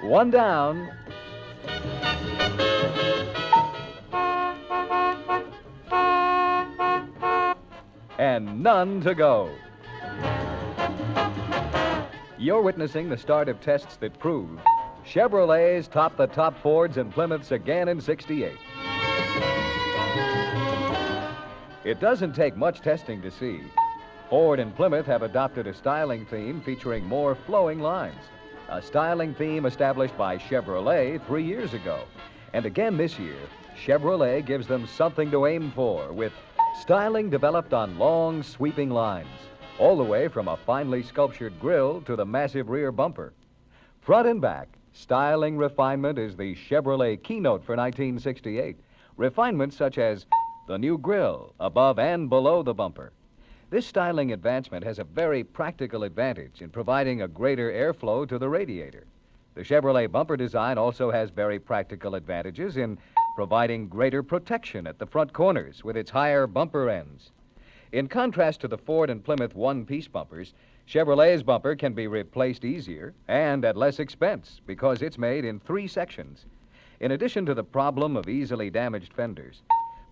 One down. And none to go. You're witnessing the start of tests that prove Chevrolets top the top Fords and Plymouths again in '68. It doesn't take much testing to see. Ford and Plymouth have adopted a styling theme featuring more flowing lines, a styling theme established by Chevrolet 3 years ago. And again this year, Chevrolet gives them something to aim for with styling developed on long, sweeping lines, all the way from a finely sculptured grille to the massive rear bumper. Front and back, styling refinement is the Chevrolet keynote for 1968. Refinements such as the new grille above and below the bumper. This styling advancement has a very practical advantage in providing a greater airflow to the radiator. The Chevrolet bumper design also has very practical advantages in providing greater protection at the front corners with its higher bumper ends. In contrast to the Ford and Plymouth one-piece bumpers, Chevrolet's bumper can be replaced easier and at less expense because it's made in 3 sections. In addition to the problem of easily damaged fenders,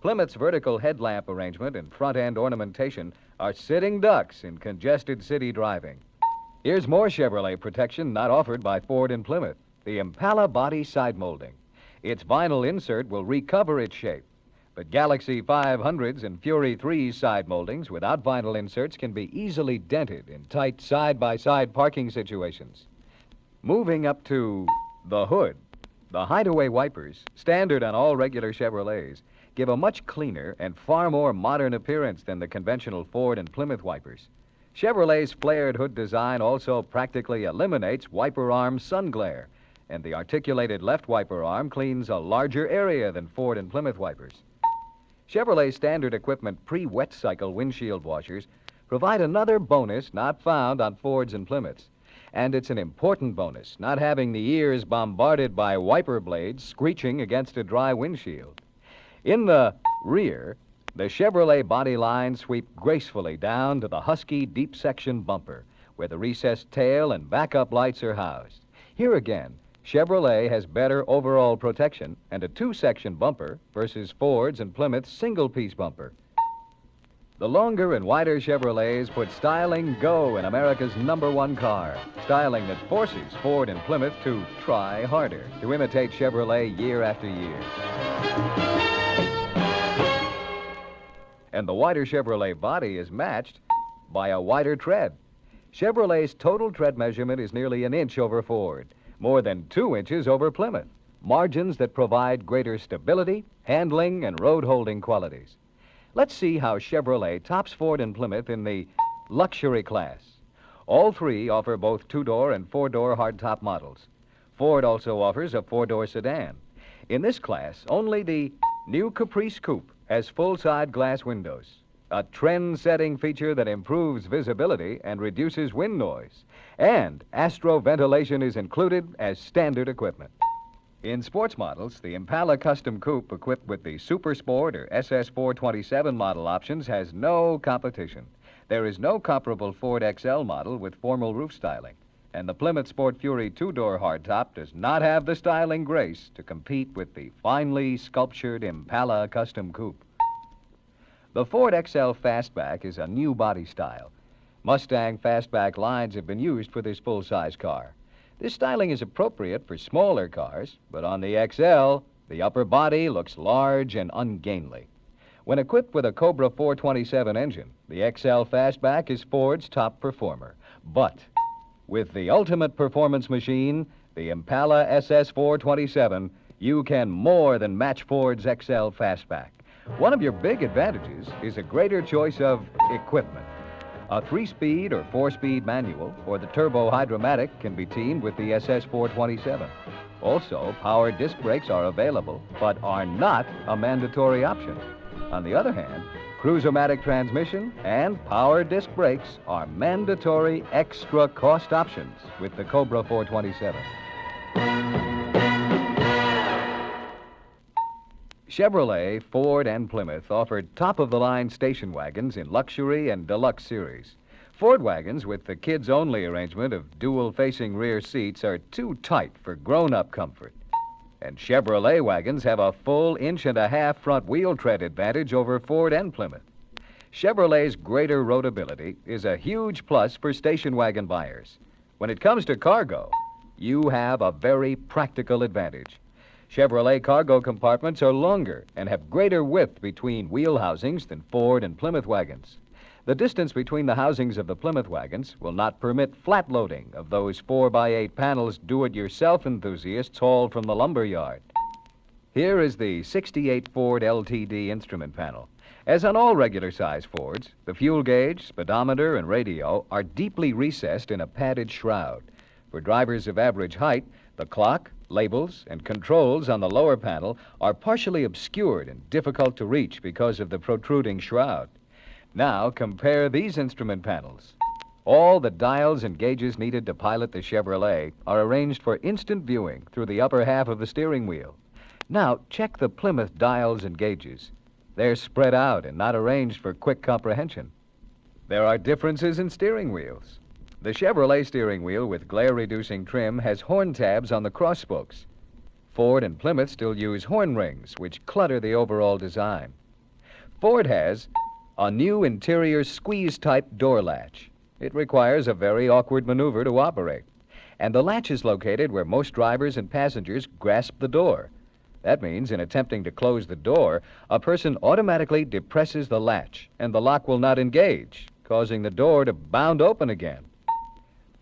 Plymouth's vertical headlamp arrangement and front-end ornamentation are sitting ducks in congested city driving. Here's more Chevrolet protection not offered by Ford and Plymouth, the Impala body side molding. Its vinyl insert will recover its shape, but Galaxy 500s and Fury 3's side moldings without vinyl inserts can be easily dented in tight side-by-side parking situations. Moving up to the hood, the hideaway wipers, standard on all regular Chevrolets, give a much cleaner and far more modern appearance than the conventional Ford and Plymouth wipers. Chevrolet's flared hood design also practically eliminates wiper arm sun glare, and the articulated left wiper arm cleans a larger area than Ford and Plymouth wipers. Chevrolet's standard equipment pre-wet cycle windshield washers provide another bonus not found on Fords and Plymouths. And it's an important bonus, not having the ears bombarded by wiper blades screeching against a dry windshield. In the rear, the Chevrolet body lines sweep gracefully down to the husky deep section bumper, where the recessed tail and backup lights are housed. Here again, Chevrolet has better overall protection and a 2-section bumper versus Ford's and Plymouth's single-piece bumper. The longer and wider Chevrolets put styling go in America's #1 car, styling that forces Ford and Plymouth to try harder to imitate Chevrolet year after year. And the wider Chevrolet body is matched by a wider tread. Chevrolet's total tread measurement is nearly an inch over Ford, more than 2 inches over Plymouth, margins that provide greater stability, handling, and road-holding qualities. Let's see how Chevrolet tops Ford and Plymouth in the luxury class. All 3 offer both 2-door and 4-door hardtop models. Ford also offers a 4-door sedan. In this class, only the new Caprice Coupe has full-side glass windows, a trend-setting feature that improves visibility and reduces wind noise. And Astro ventilation is included as standard equipment. In sports models, the Impala Custom Coupe equipped with the Super Sport or SS 427 model options has no competition. There is no comparable Ford XL model with formal roof styling. And the Plymouth Sport Fury 2-door hardtop does not have the styling grace to compete with the finely sculptured Impala Custom Coupe. The Ford XL Fastback is a new body style. Mustang Fastback lines have been used for this full-size car. This styling is appropriate for smaller cars, but on the XL, the upper body looks large and ungainly. When equipped with a Cobra 427 engine, the XL Fastback is Ford's top performer. But with the ultimate performance machine, the Impala SS 427, you can more than match Ford's XL Fastback. One of your big advantages is a greater choice of equipment. A 3-speed or 4-speed manual or the turbo hydromatic can be teamed with the SS 427. Also, power disc brakes are available, but are not a mandatory option. On the other hand, Cruise-O-Matic transmission and power disc brakes are mandatory extra cost options with the Cobra 427. Chevrolet, Ford, and Plymouth offered top-of-the-line station wagons in luxury and deluxe series. Ford wagons with the kids-only arrangement of dual-facing rear seats are too tight for grown-up comfort. And Chevrolet wagons have a full 1.5-inch front wheel tread advantage over Ford and Plymouth. Chevrolet's greater roadability is a huge plus for station wagon buyers. When it comes to cargo, you have a very practical advantage. Chevrolet cargo compartments are longer and have greater width between wheel housings than Ford and Plymouth wagons. The distance between the housings of the Plymouth wagons will not permit flat loading of those 4x8 panels do-it-yourself enthusiasts haul from the lumber yard. Here is the 68 Ford LTD instrument panel. As on all regular-size Fords, the fuel gauge, speedometer, and radio are deeply recessed in a padded shroud. For drivers of average height, the clock, labels, and controls on the lower panel are partially obscured and difficult to reach because of the protruding shroud. Now, compare these instrument panels. All the dials and gauges needed to pilot the Chevrolet are arranged for instant viewing through the upper half of the steering wheel. Now, check the Plymouth dials and gauges. They're spread out and not arranged for quick comprehension. There are differences in steering wheels. The Chevrolet steering wheel with glare-reducing trim has horn tabs on the cross spokes. Ford and Plymouth still use horn rings, which clutter the overall design. Ford has a new interior squeeze-type door latch. It requires a very awkward maneuver to operate. And the latch is located where most drivers and passengers grasp the door. That means in attempting to close the door, a person automatically depresses the latch, and the lock will not engage, causing the door to bound open again.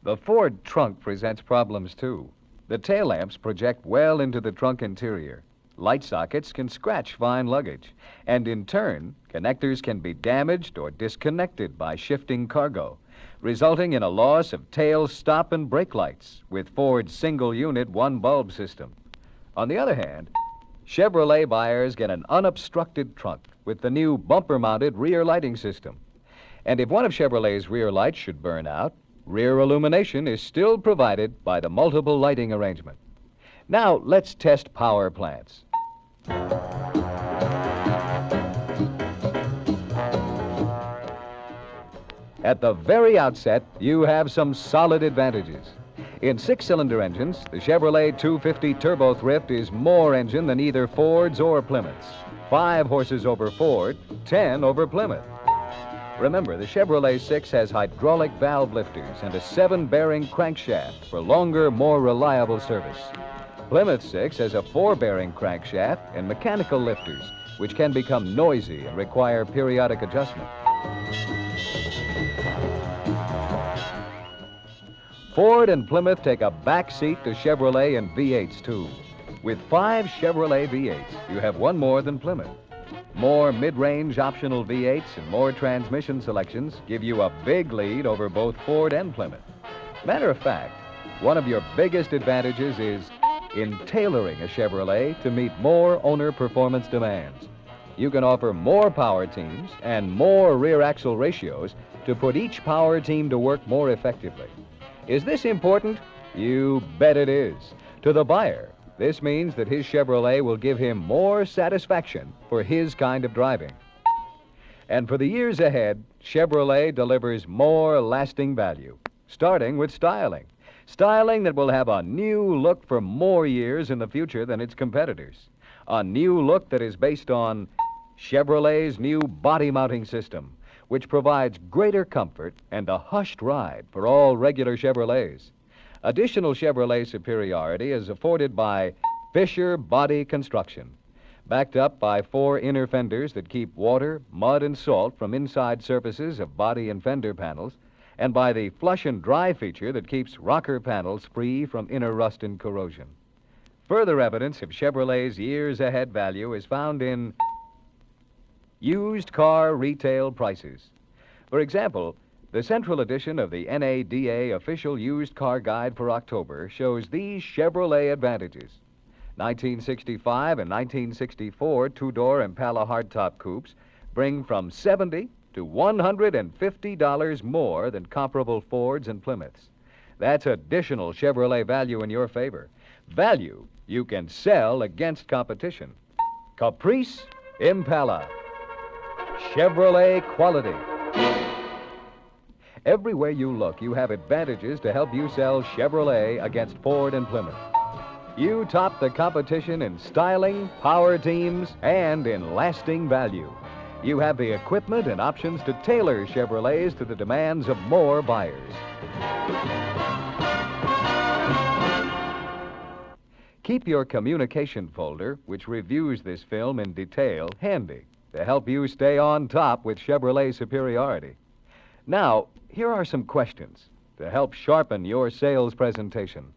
The Ford trunk presents problems, too. The tail lamps project well into the trunk interior. Light sockets can scratch fine luggage, and in turn, connectors can be damaged or disconnected by shifting cargo, resulting in a loss of tail stop and brake lights with Ford's single-unit one-bulb system. On the other hand, Chevrolet buyers get an unobstructed trunk with the new bumper-mounted rear lighting system. And if one of Chevrolet's rear lights should burn out, rear illumination is still provided by the multiple lighting arrangement. Now, let's test power plants. At the very outset, you have some solid advantages. In six-cylinder engines, the Chevrolet 250 Turbo Thrift is more engine than either Ford's or Plymouth's. 5 horses over Ford, 10 over Plymouth. Remember, the Chevrolet 6 has hydraulic valve lifters and a 7-bearing crankshaft for longer, more reliable service. Plymouth 6 has a 4-bearing crankshaft and mechanical lifters, which can become noisy and require periodic adjustment. Ford and Plymouth take a back seat to Chevrolet and V8s, too. With 5 Chevrolet V8s, you have one more than Plymouth. More mid-range optional V8s and more transmission selections give you a big lead over both Ford and Plymouth. Matter of fact, one of your biggest advantages is in tailoring a Chevrolet to meet more owner performance demands. You can offer more power teams and more rear axle ratios to put each power team to work more effectively. Is this important? You bet it is. To the buyer, this means that his Chevrolet will give him more satisfaction for his kind of driving. And for the years ahead, Chevrolet delivers more lasting value, starting with styling. Styling that will have a new look for more years in the future than its competitors. A new look that is based on Chevrolet's new body mounting system, which provides greater comfort and a hushed ride for all regular Chevrolets. Additional Chevrolet superiority is afforded by Fisher Body Construction, backed up by 4 inner fenders that keep water, mud, and salt from inside surfaces of body and fender panels, and by the flush and dry feature that keeps rocker panels free from inner rust and corrosion. Further evidence of Chevrolet's years ahead value is found in used car retail prices. For example, the Central Edition of the NADA Official Used Car Guide for October shows these Chevrolet advantages. 1965 and 1964 two-door Impala hardtop coupes bring from $70 to $150 more than comparable Fords and Plymouths. That's additional Chevrolet value in your favor. Value you can sell against competition. Caprice Impala. Chevrolet quality. Everywhere you look, you have advantages to help you sell Chevrolet against Ford and Plymouth. You top the competition in styling, power teams, and in lasting value. You have the equipment and options to tailor Chevrolets to the demands of more buyers. Keep your communication folder, which reviews this film in detail, handy to help you stay on top with Chevrolet superiority. Now, here are some questions to help sharpen your sales presentation.